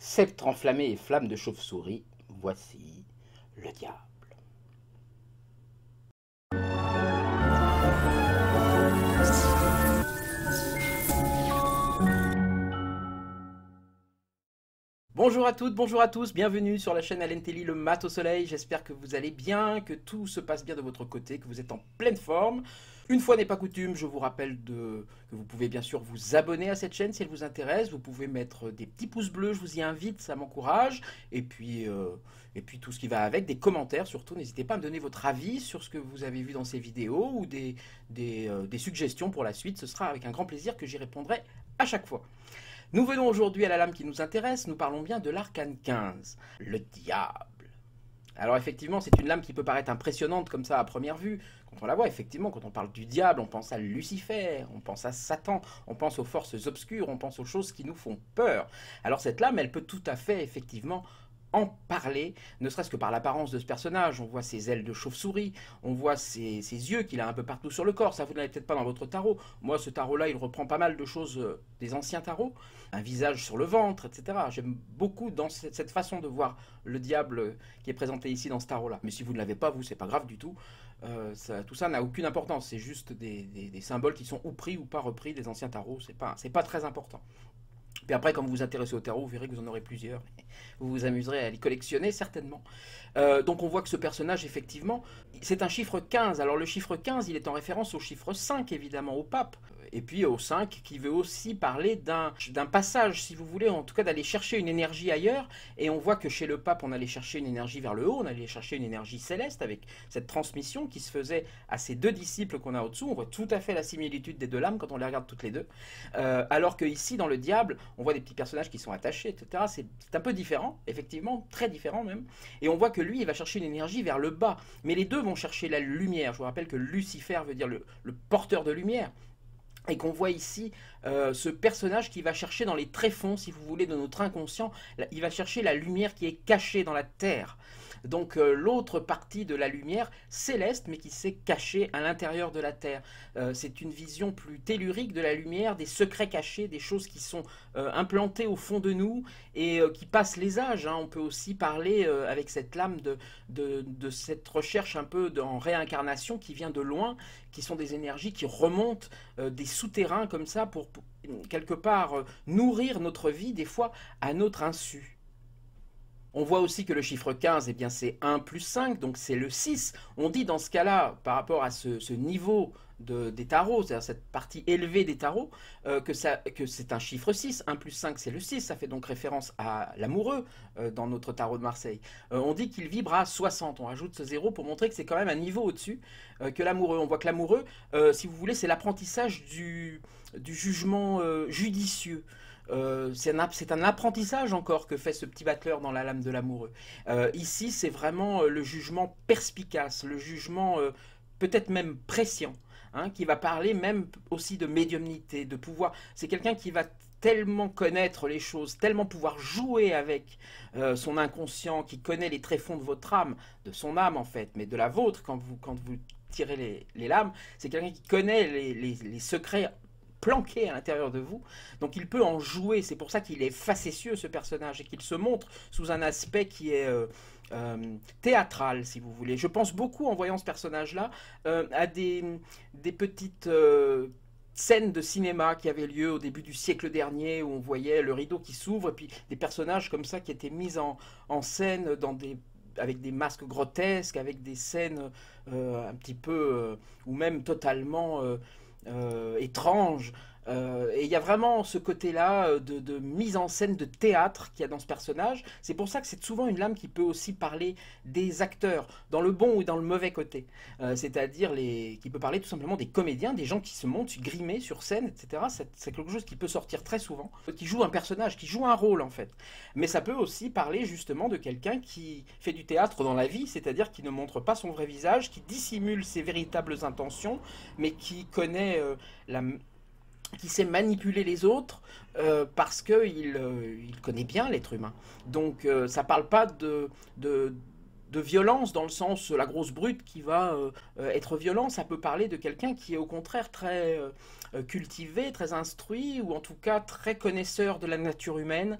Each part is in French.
Sceptre enflammé et flamme de chauve-souris, voici le diable. Bonjour à toutes, bonjour à tous, bienvenue sur la chaîne Alain Telly, le mat au soleil. J'espère que vous allez bien, que tout se passe bien de votre côté, que vous êtes en pleine forme. Une fois n'est pas coutume, je vous rappelle que vous pouvez bien sûr vous abonner à cette chaîne si elle vous intéresse. Vous pouvez mettre des petits pouces bleus, je vous y invite, ça m'encourage. Et puis tout ce qui va avec, des commentaires surtout. N'hésitez pas à me donner votre avis sur ce que vous avez vu dans ces vidéos ou des suggestions pour la suite. Ce sera avec un grand plaisir que j'y répondrai à chaque fois. Nous venons aujourd'hui à la lame qui nous intéresse, nous parlons bien de l'arcane 15, le diable. Alors effectivement, c'est une lame qui peut paraître impressionnante comme ça à première vue. Quand on la voit, effectivement, quand on parle du diable, on pense à Lucifer, on pense à Satan, on pense aux forces obscures, on pense aux choses qui nous font peur. Alors cette lame, elle peut tout à fait, effectivement, en parler, ne serait-ce que par l'apparence de ce personnage. On voit ses ailes de chauve-souris, on voit ses yeux qu'il a un peu partout sur le corps. Ça, vous n'avez peut-être pas dans votre tarot. Moi, ce tarot-là, il reprend pas mal de choses des anciens tarots. Un visage sur le ventre, etc. J'aime beaucoup dans cette façon de voir le diable qui est présenté ici dans ce tarot-là. Mais si vous ne l'avez pas, vous, c'est pas grave du tout. Tout ça n'a aucune importance. C'est juste des symboles qui sont ou pris ou pas repris des anciens tarots. C'est pas très important. Puis après, quand vous vous intéressez au tarot, vous verrez que vous en aurez plusieurs. Vous vous amuserez à les collectionner, certainement. Donc on voit que ce personnage, effectivement, c'est un chiffre 15. Alors le chiffre 15, il est en référence au chiffre 5, évidemment, au pape. Et puis au 5, qui veut aussi parler d'un passage, si vous voulez, en tout cas d'aller chercher une énergie ailleurs. Et on voit que chez le pape, on allait chercher une énergie vers le haut, on allait chercher une énergie céleste, avec cette transmission qui se faisait à ces deux disciples qu'on a au-dessous. On voit tout à fait la similitude des deux lames quand on les regarde toutes les deux. Alors que ici, dans le diable, on voit des petits personnages qui sont attachés, etc. C'est un peu différent, effectivement, très différent même. Et on voit que lui, il va chercher une énergie vers le bas. Mais les deux vont chercher la lumière. Je vous rappelle que Lucifer veut dire le porteur de lumière. Et qu'on voit ici ce personnage qui va chercher dans les tréfonds, si vous voulez, de notre inconscient. Il va chercher la lumière qui est cachée dans la terre. Donc l'autre partie de la lumière céleste, mais qui s'est cachée à l'intérieur de la terre. C'est une vision plus tellurique de la lumière, des secrets cachés, des choses qui sont implantées au fond de nous et qui passent les âges. Hein. On peut aussi parler avec cette lame de cette recherche un peu en réincarnation qui vient de loin, qui sont des énergies qui remontent des souterrains comme ça pour quelque part nourrir notre vie, des fois à notre insu. On voit aussi que le chiffre 15, eh bien, c'est 1 plus 5, donc c'est le 6. On dit dans ce cas-là, par rapport à ce niveau des tarots, c'est-à-dire cette partie élevée des tarots, que c'est un chiffre 6. 1 plus 5, c'est le 6. Ça fait donc référence à l'amoureux dans notre tarot de Marseille. On dit qu'il vibre à 60. On rajoute ce 0 pour montrer que c'est quand même un niveau au-dessus que l'amoureux. On voit que l'amoureux, si vous voulez, c'est l'apprentissage du jugement judicieux. C'est un apprentissage encore que fait ce petit battleur dans la lame de l'amoureux. Ici, c'est vraiment le jugement perspicace, le jugement peut-être même prescient, hein, qui va parler même aussi de médiumnité, de pouvoir. C'est quelqu'un qui va tellement connaître les choses, tellement pouvoir jouer avec son inconscient, qui connaît les tréfonds de votre âme, de son âme en fait, mais de la vôtre quand vous tirez les lames. C'est quelqu'un qui connaît les secrets planqué à l'intérieur de vous, donc il peut en jouer. C'est pour ça qu'il est facétieux, ce personnage, et qu'il se montre sous un aspect qui est théâtral, si vous voulez. Je pense beaucoup, en voyant ce personnage-là, à des petites scènes de cinéma qui avaient lieu au début du siècle dernier, où on voyait le rideau qui s'ouvre, et puis des personnages comme ça qui étaient mis en scène avec des masques grotesques, avec des scènes un petit peu, ou même totalement étrange. Et il y a vraiment ce côté-là de mise en scène de théâtre qu'il y a dans ce personnage. C'est pour ça que c'est souvent une lame qui peut aussi parler des acteurs, dans le bon ou dans le mauvais côté. C'est-à-dire qui peut parler tout simplement des comédiens, des gens qui se montent grimés sur scène, etc. C'est quelque chose qui peut sortir très souvent, qui joue un personnage, qui joue un rôle en fait. Mais ça peut aussi parler justement de quelqu'un qui fait du théâtre dans la vie, c'est-à-dire qui ne montre pas son vrai visage, qui dissimule ses véritables intentions, mais qui connaît qui sait manipuler les autres parce qu'il il connaît bien l'être humain. Donc ça parle pas de violence dans le sens la grosse brute qui va être violente. Ça peut parler de quelqu'un qui est au contraire très cultivé, très instruit, ou en tout cas très connaisseur de la nature humaine,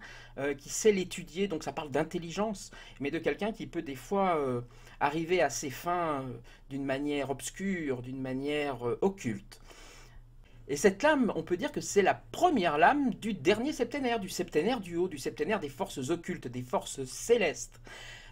qui sait l'étudier. Donc ça parle d'intelligence, mais de quelqu'un qui peut des fois arriver à ses fins d'une manière obscure, d'une manière occulte. Et cette lame, on peut dire que c'est la première lame du dernier septénaire, du septénaire du haut, du septénaire des forces occultes, des forces célestes.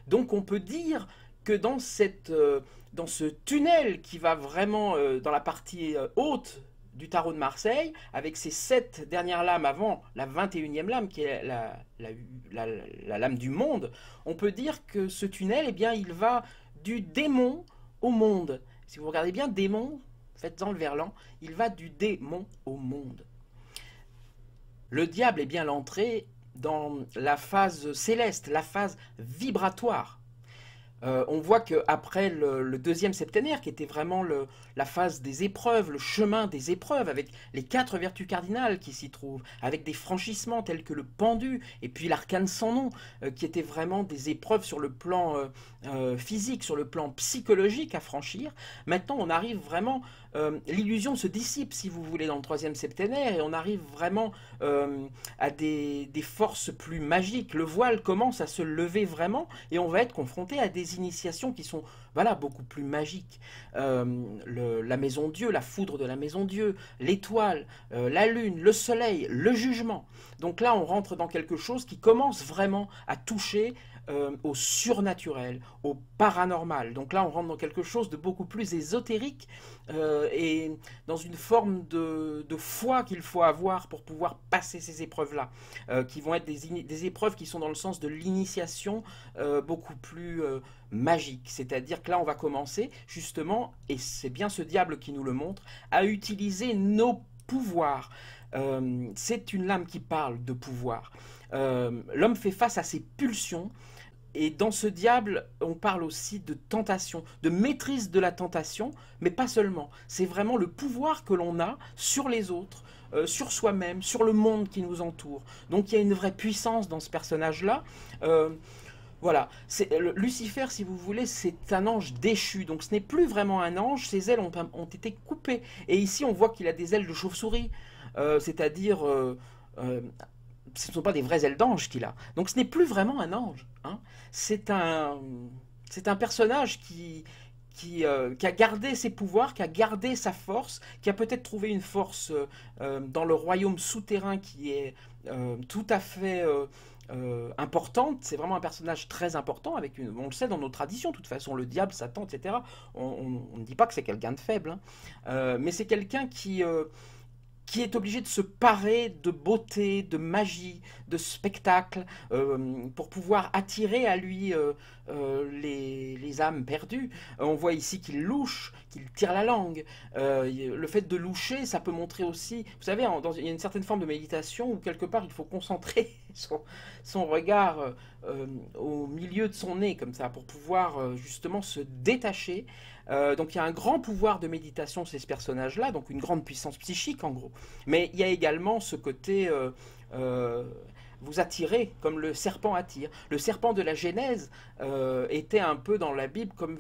Donc on peut dire que dans ce tunnel qui va vraiment dans la partie haute du tarot de Marseille, avec ces 7 dernières lames avant la 21e lame, qui est la lame du monde, on peut dire que ce tunnel, eh bien, il va du démon au monde. Si vous regardez bien, démon, faites-en le verlan, il va du démon au monde. Le diable est bien l'entrée dans la phase céleste, la phase vibratoire. On voit qu'après le deuxième septénaire, qui était vraiment la phase des épreuves, le chemin des épreuves, avec les 4 vertus cardinales qui s'y trouvent, avec des franchissements tels que le pendu, et puis l'arcane sans nom, qui étaient vraiment des épreuves sur le plan physique, sur le plan psychologique à franchir. Maintenant, on arrive vraiment, l'illusion se dissipe, si vous voulez, dans le troisième septénaire, et on arrive vraiment à des forces plus magiques. Le voile commence à se lever vraiment, et on va être confronté à des initiations qui sont voilà, beaucoup plus magiques. La maison Dieu, la foudre de la maison Dieu, l'étoile, la lune, le soleil, le jugement. Donc là, on rentre dans quelque chose qui commence vraiment à toucher au surnaturel, au paranormal. Donc là, on rentre dans quelque chose de beaucoup plus ésotérique et dans une forme de foi qu'il faut avoir pour pouvoir passer ces épreuves-là, qui vont être des épreuves qui sont dans le sens de l'initiation beaucoup plus magique. C'est-à-dire que là, on va commencer justement, et c'est bien ce diable qui nous le montre, à utiliser nos pouvoirs. C'est une lame qui parle de pouvoir. L'homme fait face à ses pulsions. Et dans ce diable, on parle aussi de tentation, de maîtrise de la tentation, mais pas seulement. C'est vraiment le pouvoir que l'on a sur les autres, sur soi-même, sur le monde qui nous entoure. Donc il y a une vraie puissance dans ce personnage-là. Voilà, Lucifer, si vous voulez, c'est un ange déchu. Donc ce n'est plus vraiment un ange, ses ailes ont été coupées. Et ici, on voit qu'il a des ailes de chauve-souris, c'est-à-dire... ce ne sont pas des vraies ailes d'ange qu'il a. Donc ce n'est plus vraiment un ange. Hein. C'est un personnage qui a gardé ses pouvoirs, qui a gardé sa force, qui a peut-être trouvé une force dans le royaume souterrain qui est tout à fait importante. C'est vraiment un personnage très important, on le sait dans nos traditions, de toute façon, le diable, Satan, etc. On ne dit pas que c'est quelqu'un de faible, hein. Mais c'est quelqu'un qui est obligé de se parer de beauté, de magie, de spectacle, pour pouvoir attirer à lui les âmes perdues. On voit ici qu'il louche, qu'il tire la langue. Le fait de loucher, ça peut montrer aussi... Vous savez, il y a une certaine forme de méditation où quelque part il faut concentrer son regard au milieu de son nez, comme ça, pour pouvoir justement se détacher. Donc il y a un grand pouvoir de méditation chez ce personnage-là, donc une grande puissance psychique en gros. Mais il y a également ce côté vous attirez comme le serpent attire. Le serpent de la Genèse était un peu dans la Bible comme...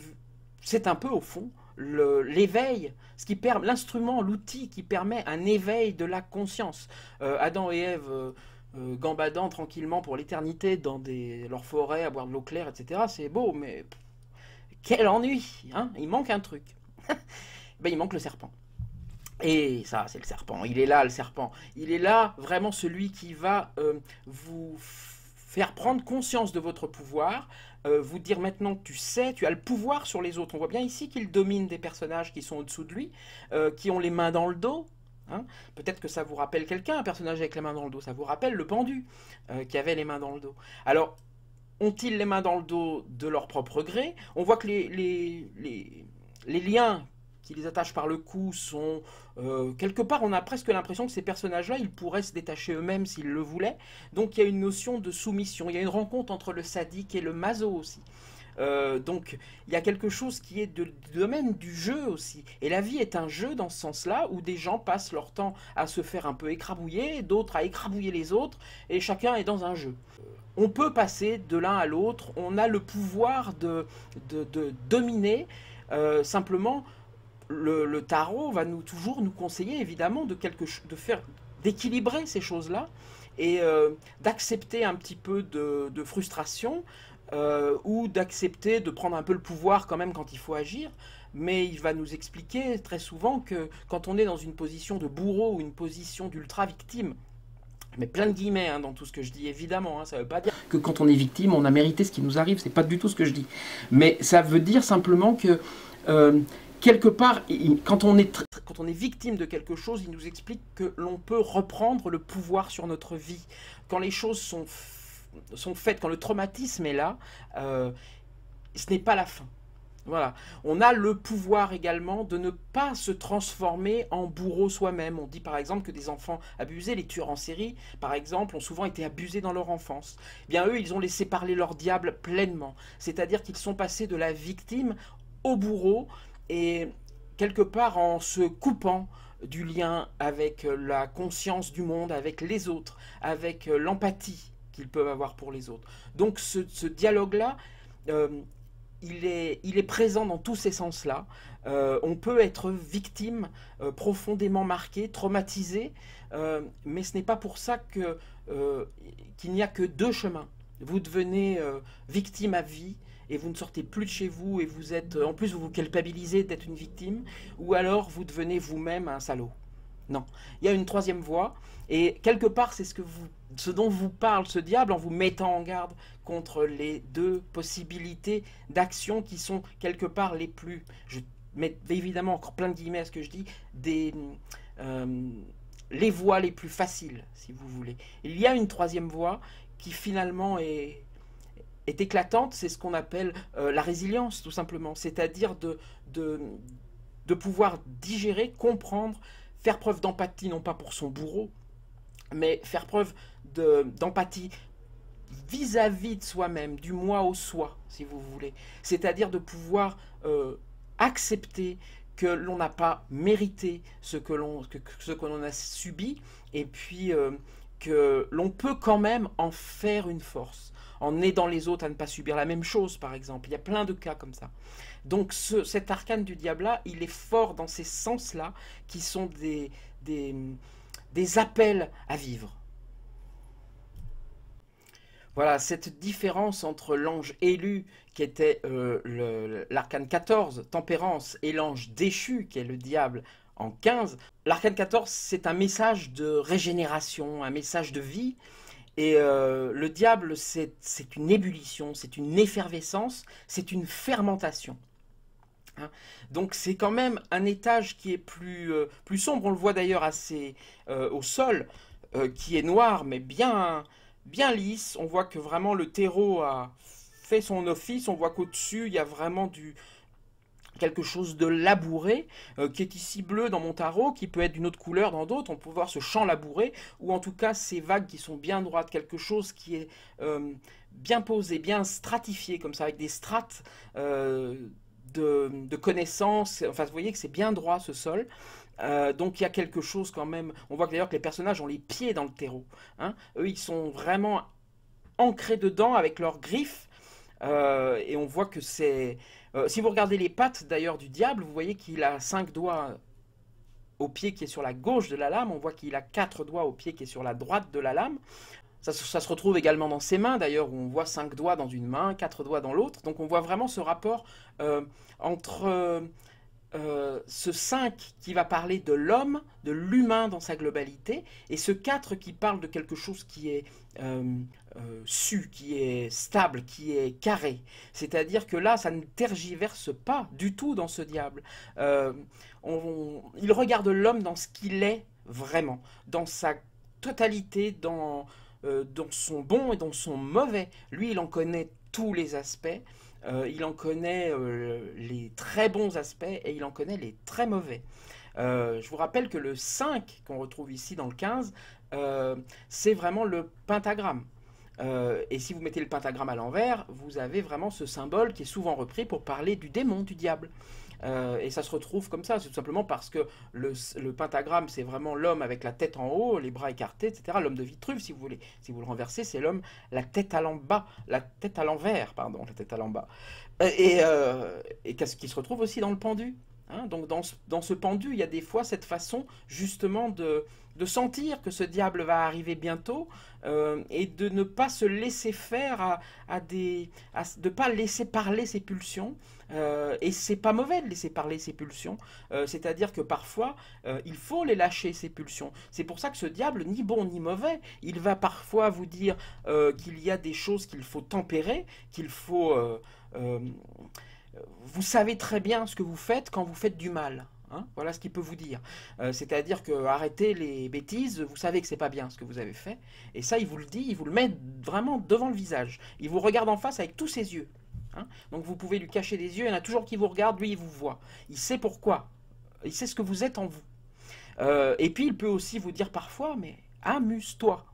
C'est un peu au fond l'éveil, l'instrument, l'outil qui permet un éveil de la conscience. Adam et Ève... gambadant tranquillement pour l'éternité dans leur forêt à boire de l'eau claire, etc. C'est beau, mais quel ennui, hein, il manque un truc. Ben, il manque le serpent. Et ça, c'est le serpent. Il est là, le serpent. Il est là, vraiment celui qui va vous faire prendre conscience de votre pouvoir, vous dire maintenant que tu sais, tu as le pouvoir sur les autres. On voit bien ici qu'il domine des personnages qui sont au-dessous de lui, qui ont les mains dans le dos. Hein. Peut-être que ça vous rappelle quelqu'un, un personnage avec les mains dans le dos. Ça vous rappelle le pendu qui avait les mains dans le dos. Alors, ont-ils les mains dans le dos de leur propre gré? On voit que les liens qui les attachent par le cou sont... quelque part, on a presque l'impression que ces personnages-là, ils pourraient se détacher eux-mêmes s'ils le voulaient. Donc il y a une notion de soumission. Il y a une rencontre entre le sadique et le maso aussi. Donc il y a quelque chose qui est du domaine du jeu aussi. Et la vie est un jeu dans ce sens-là, où des gens passent leur temps à se faire un peu écrabouiller, d'autres à écrabouiller les autres, et chacun est dans un jeu. On peut passer de l'un à l'autre, on a le pouvoir de dominer. Simplement, le tarot va toujours nous conseiller évidemment d'équilibrer ces choses-là et d'accepter un petit peu de frustration, ou d'accepter de prendre un peu le pouvoir quand même quand il faut agir. Mais il va nous expliquer très souvent que quand on est dans une position de bourreau ou une position d'ultra-victime, mais plein de guillemets dans tout ce que je dis, évidemment, ça ne veut pas dire que quand on est victime, on a mérité ce qui nous arrive, c'est pas du tout ce que je dis. Mais ça veut dire simplement que quelque part, quand on est victime de quelque chose, il nous explique que l'on peut reprendre le pouvoir sur notre vie. Quand les choses sont faites, quand le traumatisme est là, ce n'est pas la fin. Voilà. On a le pouvoir également de ne pas se transformer en bourreau soi-même. On dit par exemple que des enfants abusés, les tueurs en série, par exemple, ont souvent été abusés dans leur enfance. Eh bien eux, ils ont laissé parler leur diable pleinement. C'est-à-dire qu'ils sont passés de la victime au bourreau, et quelque part en se coupant du lien avec la conscience du monde, avec les autres, avec l'empathie qu'ils peuvent avoir pour les autres. Donc ce dialogue-là, il est présent dans tous ces sens-là. On peut être victime, profondément marqué, traumatisé, mais ce n'est pas pour ça qu'il n'y a que deux chemins. Vous devenez victime à vie, et vous ne sortez plus de chez vous, et vous êtes, en plus vous vous culpabilisez d'être une victime, ou alors vous devenez vous-même un salaud. Non, il y a une troisième voie, et quelque part c'est ce dont vous parle ce diable en vous mettant en garde contre les deux possibilités d'action qui sont quelque part les plus, je mets évidemment encore plein de guillemets à ce que je dis, les voies les plus faciles, si vous voulez. Il y a une troisième voie qui finalement est éclatante, c'est ce qu'on appelle la résilience, tout simplement. C'est-à-dire de pouvoir digérer, comprendre, faire preuve d'empathie, non pas pour son bourreau, mais faire preuve d'empathie vis-à-vis de soi-même, du moi au soi, si vous voulez. C'est-à-dire de pouvoir accepter que l'on n'a pas mérité ce que l'on a subi, et puis que l'on peut quand même en faire une force, en aidant les autres à ne pas subir la même chose, par exemple. Il y a plein de cas comme ça. Donc cet arcane du diable-là, il est fort dans ces sens-là, qui sont des appels à vivre. Voilà, cette différence entre l'ange élu, qui était l'arcane 14, tempérance, et l'ange déchu, qui est le diable, en 15. L'arcane 14, c'est un message de régénération, un message de vie. Et le diable, c'est une ébullition, c'est une effervescence, c'est une fermentation. Donc c'est quand même un étage qui est plus sombre. On le voit d'ailleurs assez au sol, qui est noir, mais bien lisse. On voit que vraiment le terreau a fait son office. On voit qu'au-dessus, il y a vraiment quelque chose de labouré, qui est ici bleu dans mon tarot, qui peut être d'une autre couleur dans d'autres. On peut voir ce champ labouré, ou en tout cas ces vagues qui sont bien droites, quelque chose qui est bien posé, bien stratifié, comme ça, avec des strates de connaissances. Enfin, vous voyez que c'est bien droit ce sol. Donc il y a quelque chose quand même. On voit d'ailleurs que les personnages ont les pieds dans le terreau. Eux, ils sont vraiment ancrés dedans avec leurs griffes. Et on voit que c'est... si vous regardez les pattes d'ailleurs du diable, vous voyez qu'il a 5 doigts au pied qui est sur la gauche de la lame. On voit qu'il a 4 doigts au pied qui est sur la droite de la lame. Ça se retrouve également dans ses mains, d'ailleurs, où on voit 5 doigts dans une main, 4 doigts dans l'autre. Donc on voit vraiment ce rapport entre ce 5 qui va parler de l'homme, de l'humain dans sa globalité, et ce 4 qui parle de quelque chose qui est qui est stable, qui est carré. C'est-à-dire que là, ça ne tergiverse pas du tout dans ce diable. Il regarde l'homme dans ce qu'il est vraiment, dans sa totalité, dans son bon et dans son mauvais. Lui, il en connaît tous les aspects. Il en connaît les très bons aspects, et il en connaît les très mauvais. Je vous rappelle que le 5 qu'on retrouve ici dans le 15, c'est vraiment le pentagramme. Et si vous mettez le pentagramme à l'envers, vous avez vraiment ce symbole qui est souvent repris pour parler du démon, du diable. Et ça se retrouve comme ça, c'est tout simplement parce que le pentagramme, c'est vraiment l'homme avec la tête en haut, les bras écartés, etc. L'homme de Vitruve, si vous voulez. Si vous le renversez, c'est l'homme, la tête à l'envers, la tête à l'envers, pardon, la tête à l'en bas. Et qu'est-ce qui se retrouve aussi dans le pendu, hein. Donc dans ce pendu, il y a des fois cette façon justement de sentir que ce diable va arriver bientôt, et de ne pas se laisser faire de ne pas laisser parler ses pulsions. Et c'est pas mauvais de laisser parler ses pulsions, c'est-à-dire que parfois il faut les lâcher, ces pulsions. C'est pour ça que ce diable, ni bon ni mauvais, il va parfois vous dire qu'il y a des choses qu'il faut tempérer, qu'il faut euh, vous savez très bien ce que vous faites quand vous faites du mal. Hein, voilà ce qu'il peut vous dire. C'est-à-dire que arrêtez les bêtises, vous savez que c'est pas bien ce que vous avez fait. Et ça, il vous le dit, il vous le met vraiment devant le visage. Il vous regarde en face avec tous ses yeux. Hein. Donc vous pouvez lui cacher les yeux, il y en a toujours qui vous regardent, lui il vous voit. Il sait pourquoi. Il sait ce que vous êtes en vous. Et puis il peut aussi vous dire parfois, mais amuse-toi.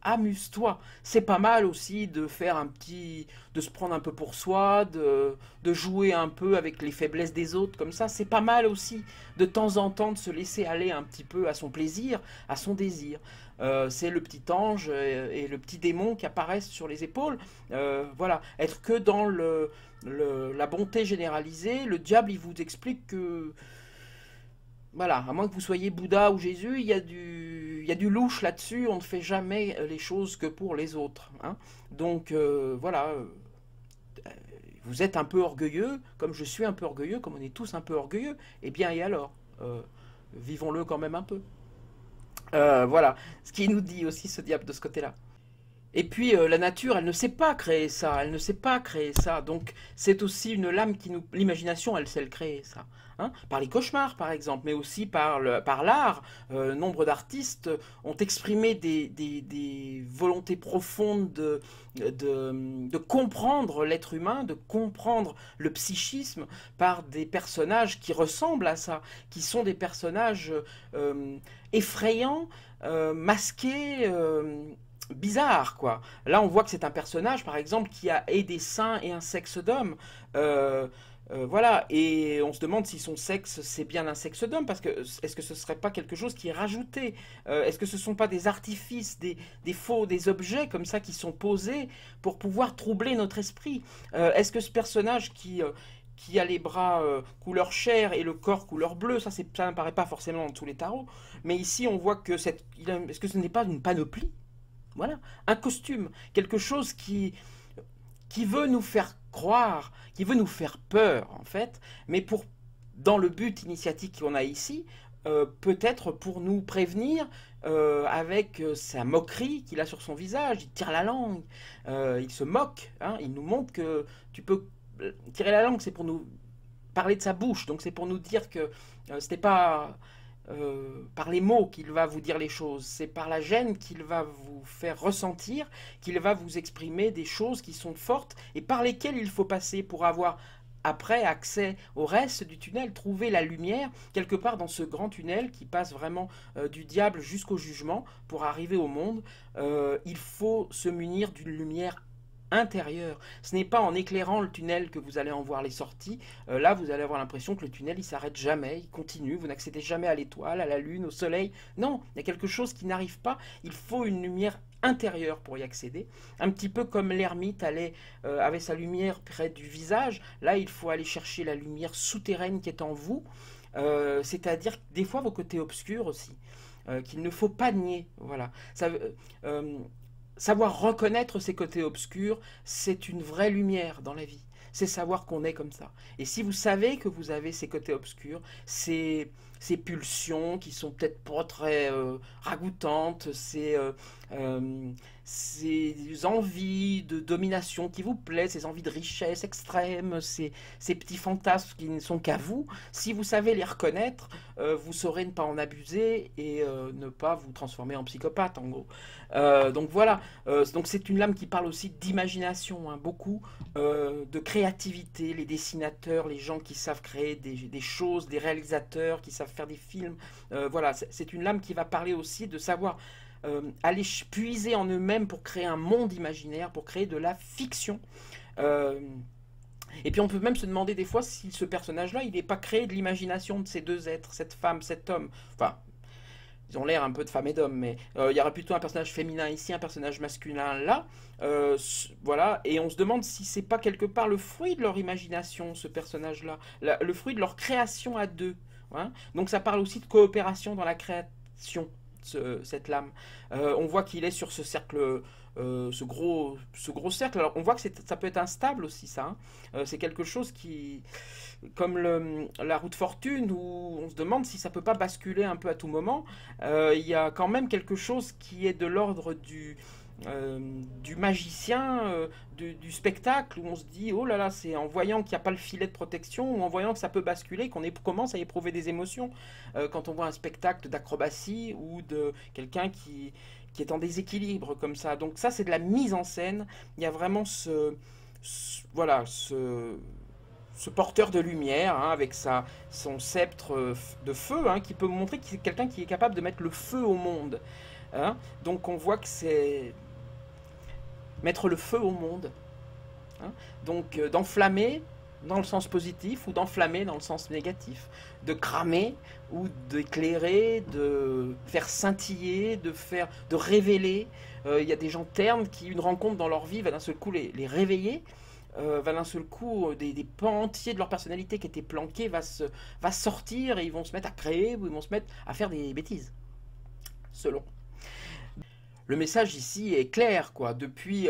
Amuse-toi. C'est pas mal aussi de faire de se prendre un peu pour soi, de jouer un peu avec les faiblesses des autres, comme ça. C'est pas mal aussi, de temps en temps, de se laisser aller un petit peu à son plaisir, à son désir. C'est le petit ange et le petit démon qui apparaissent sur les épaules. Voilà. Être que dans la bonté généralisée, le diable, il vous explique que voilà, à moins que vous soyez Bouddha ou Jésus, il y a du louche là-dessus, on ne fait jamais les choses que pour les autres. Hein. Donc voilà, vous êtes un peu orgueilleux, comme je suis un peu orgueilleux, comme on est tous un peu orgueilleux, eh bien et alors vivons-le quand même un peu. Voilà, ce qui nous dit aussi ce diable de ce côté-là. Et puis la nature, elle ne sait pas créer ça, elle ne sait pas créer ça. Donc c'est aussi une lame qui nous... L'imagination, elle sait le créer, ça. Hein, par les cauchemars, par exemple, mais aussi par l'art. Nombre d'artistes ont exprimé des volontés profondes de comprendre l'être humain, de comprendre le psychisme par des personnages qui ressemblent à ça, qui sont des personnages effrayants, masqués... bizarre, quoi. Là, on voit que c'est un personnage, par exemple, qui a et des seins et un sexe d'homme. Voilà, et on se demande si son sexe, c'est bien un sexe d'homme, parce que est-ce que ce serait pas quelque chose qui est rajouté? Est-ce que ce sont pas des artifices, des faux, des objets comme ça qui sont posés pour pouvoir troubler notre esprit? Est-ce que ce personnage qui a les bras couleur chair et le corps couleur bleu, ça n'apparaît pas forcément dans tous les tarots, mais ici on voit que est-ce que ce n'est pas une panoplie? Voilà, un costume, quelque chose qui veut nous faire croire, qui veut nous faire peur en fait, mais dans le but initiatique qu'on a ici, peut-être pour nous prévenir avec sa moquerie qu'il a sur son visage, il tire la langue, il se moque, hein, il nous montre que tu peux tirer la langue, c'est pour nous parler de sa bouche, donc c'est pour nous dire que c'était pas par les mots qu'il va vous dire les choses, c'est par la gêne qu'il va vous faire ressentir, qu'il va vous exprimer des choses qui sont fortes et par lesquelles il faut passer pour avoir après accès au reste du tunnel, trouver la lumière quelque part dans ce grand tunnel qui passe vraiment du diable jusqu'au jugement pour arriver au monde. Il faut se munir d'une lumière intérieur. Ce n'est pas en éclairant le tunnel que vous allez en voir les sorties. Là, vous allez avoir l'impression que le tunnel, il s'arrête jamais, il continue. Vous n'accédez jamais à l'étoile, à la lune, au soleil. Non, il y a quelque chose qui n'arrive pas. Il faut une lumière intérieure pour y accéder. Un petit peu comme l'ermite avait sa lumière près du visage. Là, il faut aller chercher la lumière souterraine qui est en vous. C'est-à-dire des fois vos côtés obscurs aussi. Qu'il ne faut pas nier. Voilà. Savoir reconnaître ses côtés obscurs, c'est une vraie lumière dans la vie. C'est savoir qu'on est comme ça. Et si vous savez que vous avez ces côtés obscurs, ces pulsions qui sont peut-être pas très ragoûtantes, ces envies de domination qui vous plaisent, ces envies de richesse extrême, ces petits fantasmes qui ne sont qu'à vous, si vous savez les reconnaître, vous saurez ne pas en abuser et ne pas vous transformer en psychopathe, en gros. Donc voilà, donc c'est une lame qui parle aussi d'imagination, hein, beaucoup, de créativité, les dessinateurs, les gens qui savent créer des choses, des réalisateurs qui savent faire des films. Voilà, c'est une lame qui va parler aussi de savoir aller puiser en eux-mêmes pour créer un monde imaginaire, pour créer de la fiction. Euh, et puis on peut même se demander des fois si ce personnage-là, il n'est pas créé de l'imagination de ces deux êtres, cette femme, cet homme. Enfin, ils ont l'air un peu de femme et d'homme, mais il y aurait plutôt un personnage féminin ici, un personnage masculin là. Voilà, et on se demande si c'est pas quelque part le fruit de leur imagination, ce personnage-là, le fruit de leur création à deux. Hein. Donc ça parle aussi de coopération dans la création, cette lame. On voit qu'il est sur ce cercle. Ce gros cercle. Alors on voit que ça peut être instable aussi ça. Hein. C'est quelque chose qui, comme la roue de fortune, où on se demande si ça peut pas basculer un peu à tout moment. Il y a quand même quelque chose qui est de l'ordre du magicien, du spectacle, où on se dit, oh là là, c'est en voyant qu'il n'y a pas le filet de protection, ou en voyant que ça peut basculer, qu'on commence à éprouver des émotions. Quand on voit un spectacle d'acrobatie, ou de quelqu'un qui est en déséquilibre comme ça. Donc ça, c'est de la mise en scène. Il y a vraiment voilà, ce porteur de lumière, hein, avec son sceptre de feu, hein, qui peut montrer que c'est quelqu'un qui est capable de mettre le feu au monde. Hein. Donc on voit que c'est mettre le feu au monde. Hein. Donc d'enflammer dans le sens positif ou d'enflammer dans le sens négatif. De cramer ou d'éclairer, de faire scintiller, de révéler. Il y a des gens ternes qui, une rencontre dans leur vie, va d'un seul coup les réveiller. Va d'un seul coup, des pans entiers de leur personnalité qui étaient planqués va sortir et ils vont se mettre à créer ou ils vont se mettre à faire des bêtises. Selon. Le message ici est clair, quoi. Depuis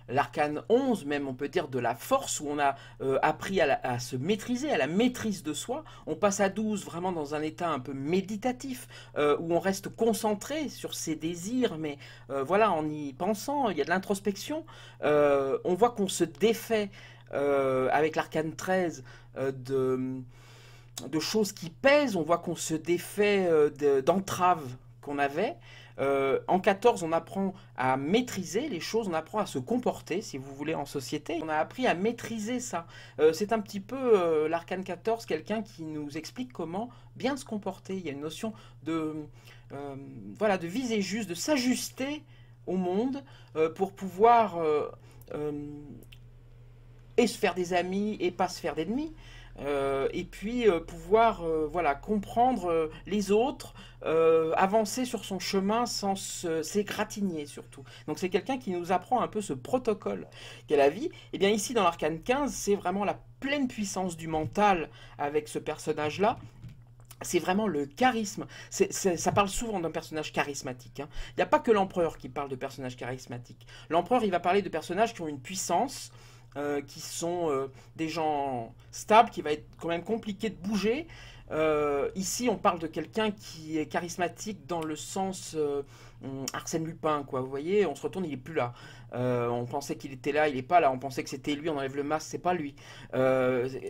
l'arcane 11, même on peut dire de la force, où on a appris à se maîtriser, à la maîtrise de soi, on passe à 12 vraiment dans un état un peu méditatif, où on reste concentré sur ses désirs, mais voilà, en y pensant, il y a de l'introspection, on voit qu'on se défait avec l'arcane 13 de choses qui pèsent, on voit qu'on se défait d'entraves qu'on avait. En 14, on apprend à maîtriser les choses, on apprend à se comporter, si vous voulez, en société. On a appris à maîtriser ça. C'est un petit peu l'arcane 14, quelqu'un qui nous explique comment bien se comporter. Il y a une notion voilà, de viser juste, de s'ajuster au monde pour pouvoir et se faire des amis et pas se faire d'ennemis. Et puis pouvoir voilà, comprendre les autres, avancer sur son chemin sans s'égratigner surtout. Donc c'est quelqu'un qui nous apprend un peu ce protocole qu'est la vie. Et bien ici dans l'arcane 15, c'est vraiment la pleine puissance du mental avec ce personnage-là. C'est vraiment le charisme. Ça parle souvent d'un personnage charismatique. Hein. Il n'y a pas que l'empereur qui parle de personnage charismatique. L'empereur, il va parler de personnages qui ont une puissance, qui sont des gens stables, qui va être quand même compliqué de bouger. Ici, on parle de quelqu'un qui est charismatique dans le sens Arsène Lupin, quoi. Vous voyez, on se retourne, il est plus là. On pensait qu'il était là, il n'est pas là. On pensait que c'était lui, on enlève le masque, c'est pas lui.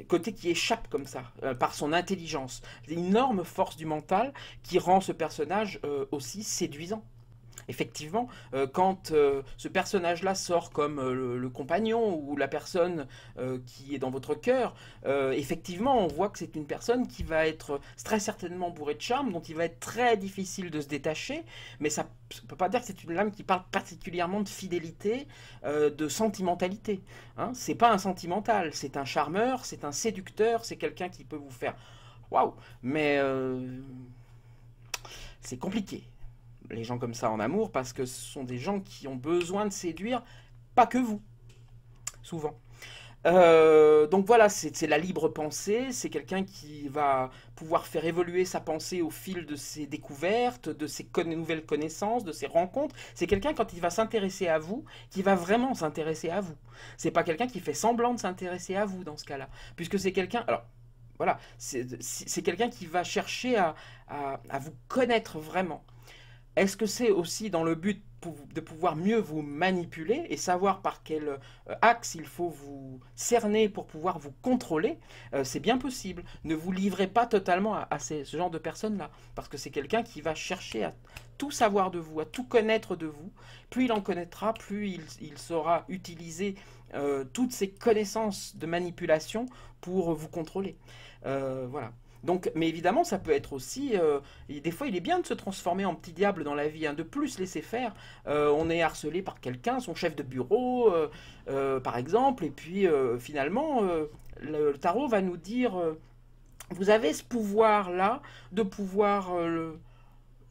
Côté qui échappe comme ça, par son intelligence. C'est une énorme force du mental qui rend ce personnage aussi séduisant. Effectivement, quand ce personnage-là sort comme le compagnon ou la personne qui est dans votre cœur, effectivement, on voit que c'est une personne qui va être très certainement bourrée de charme, dont il va être très difficile de se détacher, mais ça ne peut pas dire que c'est une lame qui parle particulièrement de fidélité, de sentimentalité. Hein. C'est pas un sentimental, c'est un charmeur, c'est un séducteur, c'est quelqu'un qui peut vous faire waouh, mais c'est compliqué. Les gens comme ça en amour, parce que ce sont des gens qui ont besoin de séduire, pas que vous, souvent. Donc voilà, c'est la libre pensée, c'est quelqu'un qui va pouvoir faire évoluer sa pensée au fil de ses découvertes, de ses nouvelles connaissances, de ses rencontres. C'est quelqu'un, quand il va s'intéresser à vous, qui va vraiment s'intéresser à vous. C'est pas quelqu'un qui fait semblant de s'intéresser à vous dans ce cas-là, puisque c'est quelqu'un... Alors, voilà, c'est quelqu'un qui va chercher à vous connaître vraiment. Est-ce que c'est aussi dans le but de pouvoir mieux vous manipuler et savoir par quel axe il faut vous cerner pour pouvoir vous contrôler? C'est bien possible. Ne vous livrez pas totalement à ce genre de personnes-là, parce que c'est quelqu'un qui va chercher à tout savoir de vous, à tout connaître de vous. Plus il en connaîtra, plus il saura utiliser toutes ses connaissances de manipulation pour vous contrôler. Voilà. Donc, mais évidemment, ça peut être aussi, et des fois, il est bien de se transformer en petit diable dans la vie, hein, de plus laisser faire. On est harcelé par quelqu'un, son chef de bureau, par exemple, et puis finalement, le tarot va nous dire, vous avez ce pouvoir-là de pouvoir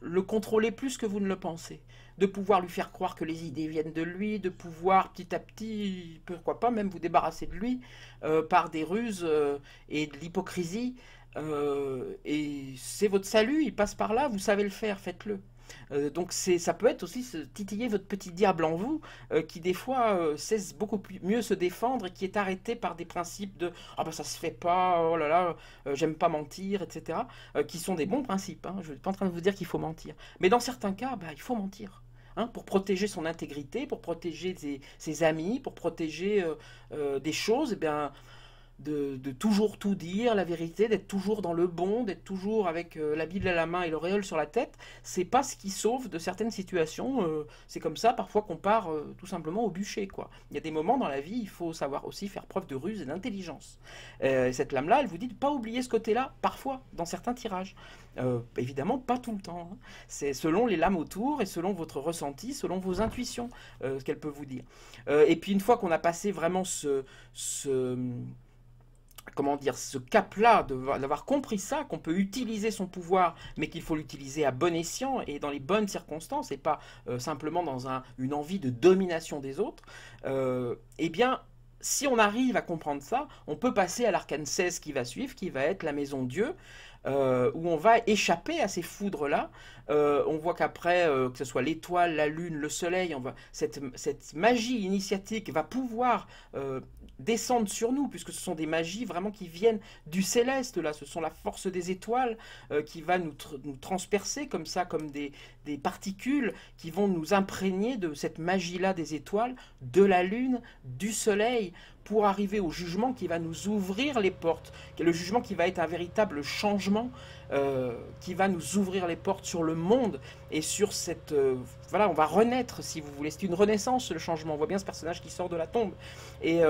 le contrôler plus que vous ne le pensez, de pouvoir lui faire croire que les idées viennent de lui, de pouvoir petit à petit, pourquoi pas même vous débarrasser de lui par des ruses et de l'hypocrisie. Et c'est votre salut, il passe par là, vous savez le faire, faites-le. Donc ça peut être aussi titiller votre petit diable en vous, qui des fois sait beaucoup mieux se défendre et qui est arrêté par des principes de ah ben ça se fait pas, oh là là, j'aime pas mentir, etc. Qui sont des bons principes, hein. Je ne suis pas en train de vous dire qu'il faut mentir. Mais dans certains cas, bah, il faut mentir. Hein, pour protéger son intégrité, pour protéger ses amis, pour protéger des choses, eh bien, de toujours tout dire, la vérité, d'être toujours dans le bon, d'être toujours avec la Bible à la main et l'auréole sur la tête, c'est pas ce qui sauve de certaines situations. C'est comme ça parfois qu'on part tout simplement au bûcher, quoi. Il y a des moments dans la vie, il faut savoir aussi faire preuve de ruse et d'intelligence. Cette lame-là, elle vous dit de ne pas oublier ce côté-là, parfois, dans certains tirages. Évidemment, pas tout le temps, hein. C'est selon les lames autour et selon votre ressenti, selon vos intuitions, ce qu'elle peut vous dire. Et puis une fois qu'on a passé vraiment comment dire, ce cap-là, d'avoir compris ça, qu'on peut utiliser son pouvoir, mais qu'il faut l'utiliser à bon escient et dans les bonnes circonstances, et pas simplement dans une envie de domination des autres, eh bien, si on arrive à comprendre ça, on peut passer à l'arcane 16 qui va suivre, qui va être la maison Dieu, où on va échapper à ces foudres-là. On voit qu'après, que ce soit l'étoile, la lune, le soleil, cette magie initiatique va pouvoir descendre sur nous, puisque ce sont des magies vraiment qui viennent du céleste, là. Ce sont la force des étoiles qui va nous transpercer comme ça, comme des particules qui vont nous imprégner de cette magie-là des étoiles, de la lune, du soleil, pour arriver au jugement qui va nous ouvrir les portes. Le jugement qui va être un véritable changement, qui va nous ouvrir les portes sur le monde et sur cette... voilà, on va renaître, si vous voulez. C'est une renaissance, le changement. On voit bien ce personnage qui sort de la tombe. Et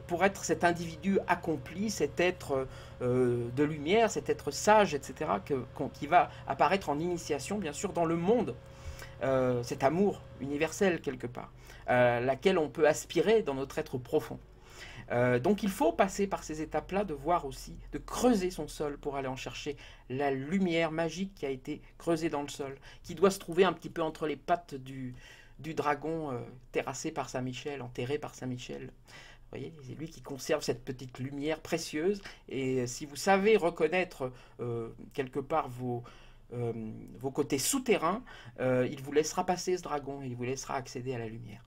pour être cet individu accompli, cet être de lumière, cet être sage, etc., qui va apparaître en initiation, bien sûr, dans le monde. Cet amour universel, quelque part, laquelle on peut aspirer dans notre être profond. Donc il faut passer par ces étapes-là, de voir aussi, de creuser son sol pour aller en chercher la lumière magique qui a été creusée dans le sol, qui doit se trouver un petit peu entre les pattes du dragon terrassé par Saint-Michel, enterré par Saint-Michel. Vous voyez, c'est lui qui conserve cette petite lumière précieuse, et si vous savez reconnaître quelque part vos côtés souterrains, il vous laissera passer ce dragon, il vous laissera accéder à la lumière.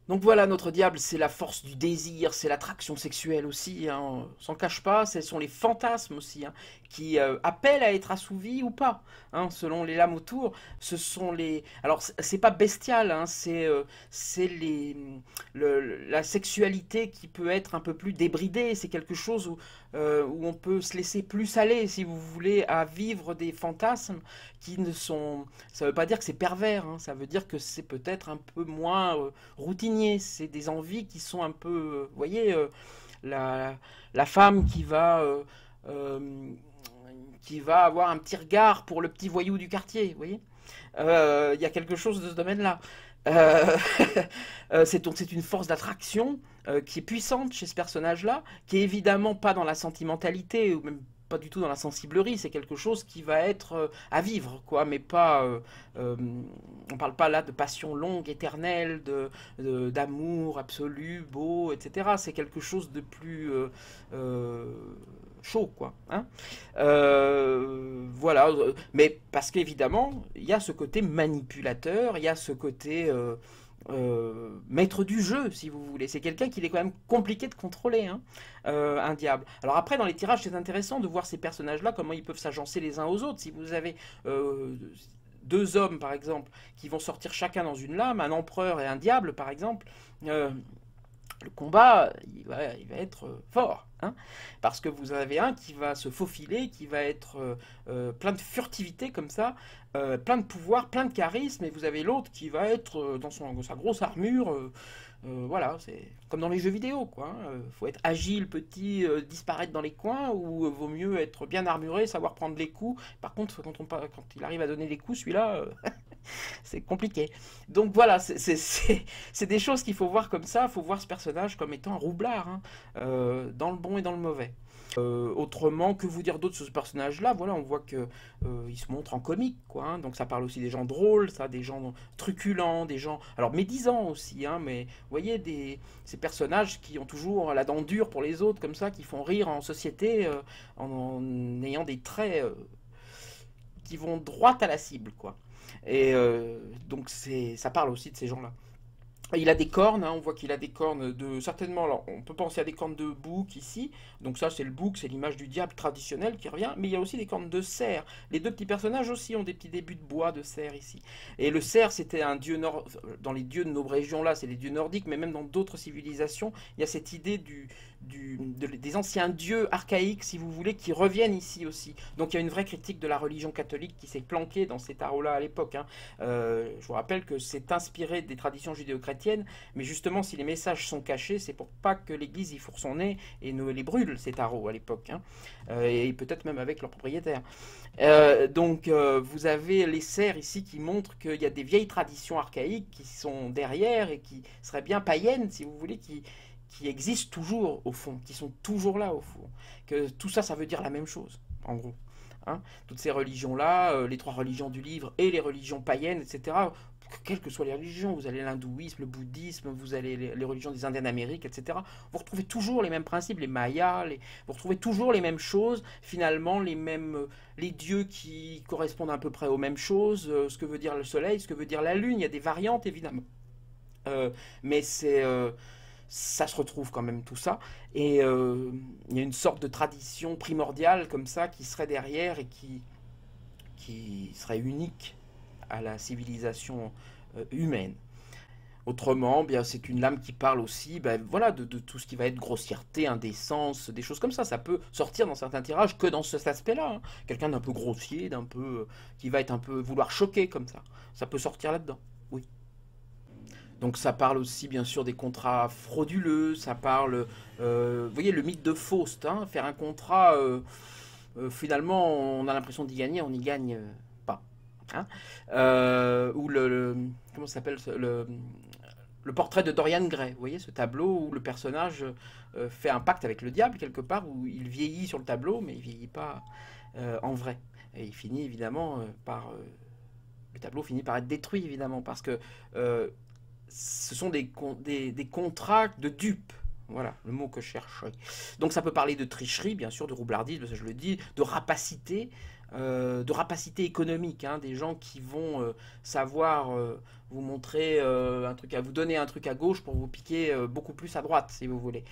Donc voilà, notre diable, c'est la force du désir, c'est l'attraction sexuelle aussi, hein, on s'en cache pas, ce sont les fantasmes aussi, hein, qui appellent à être assouvis ou pas, hein, selon les lames autour. Ce sont les... Alors, c'est pas bestial, hein, c'est la sexualité qui peut être un peu plus débridée, c'est quelque chose où on peut se laisser plus aller, si vous voulez, à vivre des fantasmes qui ne sont... Ça veut pas dire que c'est pervers, hein, ça veut dire que c'est peut-être un peu moins routinier, c'est des envies qui sont un peu... vous voyez, la femme qui va avoir un petit regard pour le petit voyou du quartier, vous voyez. Il y a quelque chose de ce domaine-là. Euh, c'est une force d'attraction qui est puissante chez ce personnage-là, qui est évidemment pas dans la sentimentalité, ou même pas du tout dans la sensiblerie, c'est quelque chose qui va être à vivre, quoi, mais pas... on parle pas là de passion longue, éternelle, d'amour absolu, beau, etc. C'est quelque chose de plus... chaud, quoi, hein. Voilà, mais parce qu'évidemment, il y a ce côté manipulateur, il y a ce côté maître du jeu, si vous voulez. C'est quelqu'un qu'il est quand même compliqué de contrôler, hein, un diable. Alors après, dans les tirages, c'est intéressant de voir ces personnages-là, comment ils peuvent s'agencer les uns aux autres. Si vous avez deux hommes, par exemple, qui vont sortir chacun dans une lame, un empereur et un diable, par exemple, le combat, il va être fort, hein, parce que vous avez un qui va se faufiler, qui va être plein de furtivité comme ça, plein de pouvoir, plein de charisme, et vous avez l'autre qui va être dans sa grosse armure. Voilà, c'est comme dans les jeux vidéo, quoi. Faut être agile, petit, disparaître dans les coins, ou vaut mieux être bien armuré, savoir prendre les coups. Par contre, quand il arrive à donner les coups, celui-là, c'est compliqué. Donc voilà, c'est des choses qu'il faut voir comme ça. Il faut voir ce personnage comme étant un roublard, hein, dans le bon et dans le mauvais. Autrement, que vous dire d'autre sur ce personnage-là? Voilà, on voit que il se montre en comique, quoi, hein. Donc ça parle aussi des gens drôles, ça, des gens truculents, des gens, alors médisants aussi, hein, mais vous voyez ces personnages qui ont toujours la dent dure pour les autres, comme ça, qui font rire en société, en ayant des traits qui vont droit à la cible, quoi. Et donc ça parle aussi de ces gens-là. Il a des cornes, hein, on voit qu'il a des cornes de... Certainement, alors, on peut penser à des cornes de bouc ici. Donc ça, c'est le bouc, c'est l'image du diable traditionnel qui revient. Mais il y a aussi des cornes de cerf. Les deux petits personnages aussi ont des petits débuts de bois de cerf ici. Et le cerf, c'était un dieu nord... Dans les dieux de nos régions là, c'est les dieux nordiques, mais même dans d'autres civilisations, il y a cette idée des anciens dieux archaïques, si vous voulez, qui reviennent ici aussi. Donc il y a une vraie critique de la religion catholique qui s'est planquée dans ces tarots-là à l'époque, hein. Je vous rappelle que c'est inspiré des traditions judéo-chrétiennes, mais justement, si les messages sont cachés, c'est pour pas que l'Église y fourre son nez et ne les brûle, ces tarots, à l'époque, hein. Et peut-être même avec leurs propriétaires. Donc, vous avez les cerfs ici qui montrent qu'il y a des vieilles traditions archaïques qui sont derrière et qui seraient bien païennes, si vous voulez, qui existent toujours, au fond, qui sont toujours là, au fond. Que tout ça, ça veut dire la même chose, en gros. Hein, toutes ces religions-là, les trois religions du livre et les religions païennes, etc., quelles que soient les religions, vous avez l'hindouisme, le bouddhisme, vous avez les religions des Indiens d'Amérique, etc., vous retrouvez toujours les mêmes principes, les Mayas, vous retrouvez toujours les mêmes choses, finalement, les dieux qui correspondent à peu près aux mêmes choses, ce que veut dire le soleil, ce que veut dire la lune, il y a des variantes, évidemment. Mais ça se retrouve quand même tout ça. Et il y a une sorte de tradition primordiale comme ça qui serait derrière et qui serait unique à la civilisation humaine. Autrement, bien, c'est une lame qui parle aussi, ben, voilà, de tout ce qui va être grossièreté, indécence, des choses comme ça. Ça peut sortir dans certains tirages que dans cet aspect-là, hein. Quelqu'un d'un peu grossier, d'un peu, qui va être un peu vouloir choquer comme ça. Ça peut sortir là-dedans. Oui. Donc ça parle aussi bien sûr des contrats frauduleux, ça parle, vous voyez le mythe de Faust, hein, faire un contrat, finalement on a l'impression d'y gagner, on n'y gagne pas. Hein. Ou comment ça s'appelle le portrait de Dorian Gray, vous voyez ce tableau où le personnage fait un pacte avec le diable quelque part, où il vieillit sur le tableau mais il vieillit pas en vrai. Et il finit évidemment par... le tableau finit par être détruit évidemment parce que ce sont des contrats de dupes. Voilà le mot que je cherche. Donc ça peut parler de tricherie, bien sûr, de roublardisme, ça je le dis, de rapacité économique, hein, des gens qui vont savoir vous montrer un truc, à vous donner un truc à gauche pour vous piquer beaucoup plus à droite, si vous voulez.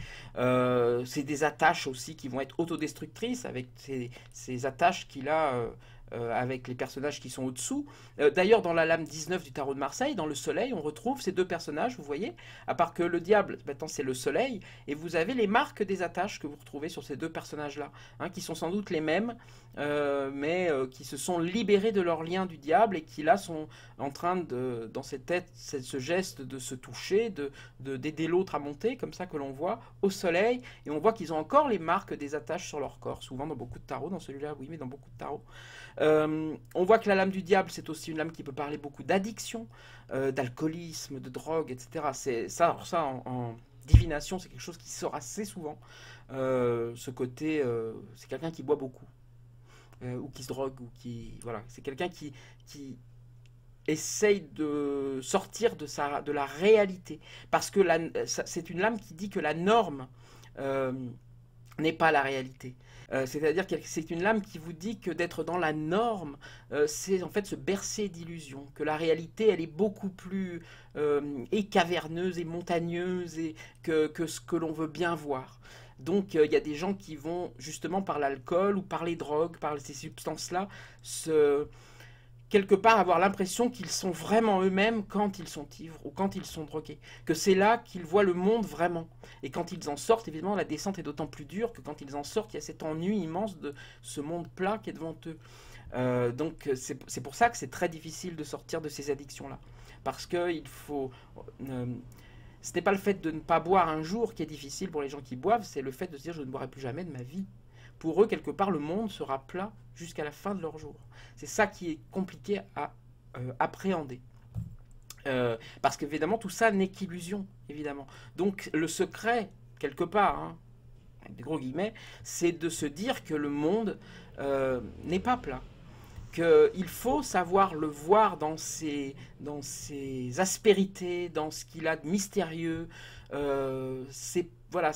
C'est des attaches aussi qui vont être autodestructrices avec ces attaches qu'il a avec les personnages qui sont au-dessous. D'ailleurs, dans la lame 19 du tarot de Marseille, dans le soleil, on retrouve ces deux personnages, vous voyez, à part que le diable, maintenant c'est le soleil, et vous avez les marques des attaches que vous retrouvez sur ces deux personnages-là, hein, qui sont sans doute les mêmes, mais qui se sont libérés de leur lien du diable et qui là sont en train de, dans cette tête, ce geste de se toucher, d'aider l'autre à monter, comme ça que l'on voit au soleil, et on voit qu'ils ont encore les marques des attaches sur leur corps, souvent dans beaucoup de tarots, dans celui-là oui, mais dans beaucoup de tarots. On voit que la lame du diable, c'est aussi une lame qui peut parler beaucoup d'addiction, d'alcoolisme, de drogue, etc. C'est ça, alors ça en divination, c'est quelque chose qui sort assez souvent. Ce côté, c'est quelqu'un qui boit beaucoup, ou qui se drogue, ou qui, voilà, c'est quelqu'un qui essaye de sortir de la réalité, parce que c'est une lame qui dit que la norme n'est pas la réalité. C'est-à-dire que c'est une lame qui vous dit que d'être dans la norme, c'est en fait se bercer d'illusions, que la réalité, elle est beaucoup plus et caverneuse et montagneuse que ce que l'on veut bien voir. Donc il y a des gens qui vont justement par l'alcool ou par les drogues, par ces substances-là, quelque part avoir l'impression qu'ils sont vraiment eux-mêmes quand ils sont ivres ou quand ils sont drogués. Que c'est là qu'ils voient le monde vraiment. Et quand ils en sortent, évidemment, la descente est d'autant plus dure que quand ils en sortent, il y a cet ennui immense de ce monde plat qui est devant eux. Donc c'est pour ça que c'est très difficile de sortir de ces addictions-là. Parce que il faut... ce n'est pas le fait de ne pas boire un jour qui est difficile pour les gens qui boivent, c'est le fait de se dire je ne boirai plus jamais de ma vie. Pour eux, quelque part, le monde sera plat jusqu'à la fin de leur jour. C'est ça qui est compliqué à appréhender. Parce qu'évidemment, tout ça n'est qu'illusion, évidemment. Donc, le secret, quelque part, hein, avec des gros guillemets, c'est de se dire que le monde n'est pas plat. Qu'il faut savoir le voir dans ses aspérités, dans ce qu'il a de mystérieux. Voilà,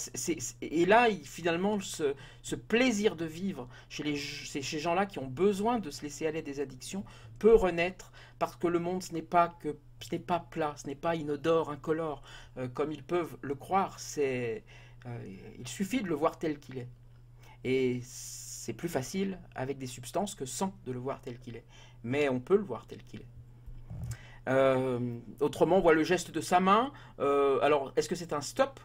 et là, finalement, ce plaisir de vivre chez ces gens-là qui ont besoin de se laisser aller à des addictions peut renaître parce que le monde, ce n'est pas plat, ce n'est pas inodore, incolore, comme ils peuvent le croire. Il suffit de le voir tel qu'il est. Et c'est plus facile avec des substances que sans de le voir tel qu'il est. Mais on peut le voir tel qu'il est. Autrement, on voit le geste de sa main. Alors, est-ce que c'est un stop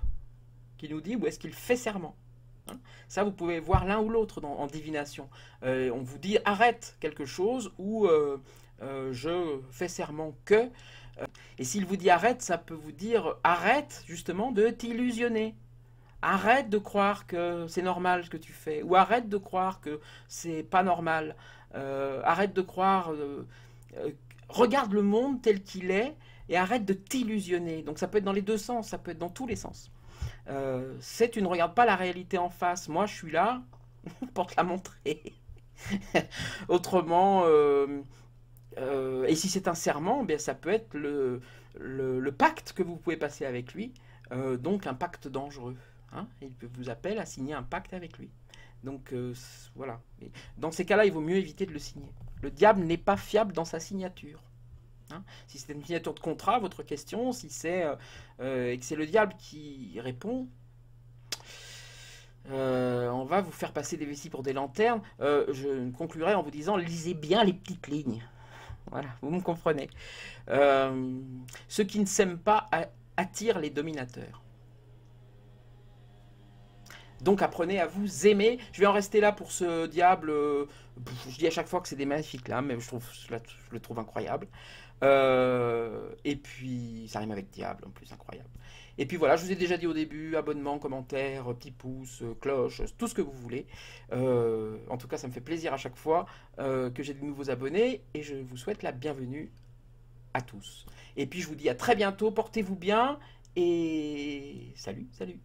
qui nous dit ou est-ce qu'il fait serment, hein? Ça, vous pouvez voir l'un ou l'autre en divination. On vous dit arrête quelque chose ou je fais serment que. Et s'il vous dit arrête, ça peut vous dire arrête justement de t'illusionner. Arrête de croire que c'est normal ce que tu fais. Ou arrête de croire que c'est pas normal. Arrête de croire... regarde le monde tel qu'il est et arrête de t'illusionner. Donc ça peut être dans les deux sens, ça peut être dans tous les sens. Tu ne regardes pas la réalité en face. Moi, je suis là pour te la montrer. Autrement... et si c'est un serment, bien, ça peut être le pacte que vous pouvez passer avec lui. Donc un pacte dangereux. Hein, il vous appelle à signer un pacte avec lui. Donc voilà. Et dans ces cas-là, il vaut mieux éviter de le signer. Le diable n'est pas fiable dans sa signature. Hein, si c'est une signature de contrat, votre question, si c'est et que c'est le diable qui répond, on va vous faire passer des vessies pour des lanternes. Je conclurai en vous disant, lisez bien les petites lignes. Voilà, vous me comprenez. Ceux qui ne s'aiment pas attirent les dominateurs. Donc apprenez à vous aimer. Je vais en rester là pour ce diable. Je dis à chaque fois que c'est des magnifiques là, mais je le trouve incroyable. Et puis ça rime avec diable en plus, incroyable. Et puis voilà, je vous ai déjà dit au début, abonnement, commentaire, petit pouce, cloche, tout ce que vous voulez. En tout cas, ça me fait plaisir à chaque fois que j'ai de nouveaux abonnés et je vous souhaite la bienvenue à tous. Et puis je vous dis à très bientôt, portez-vous bien et salut, salut.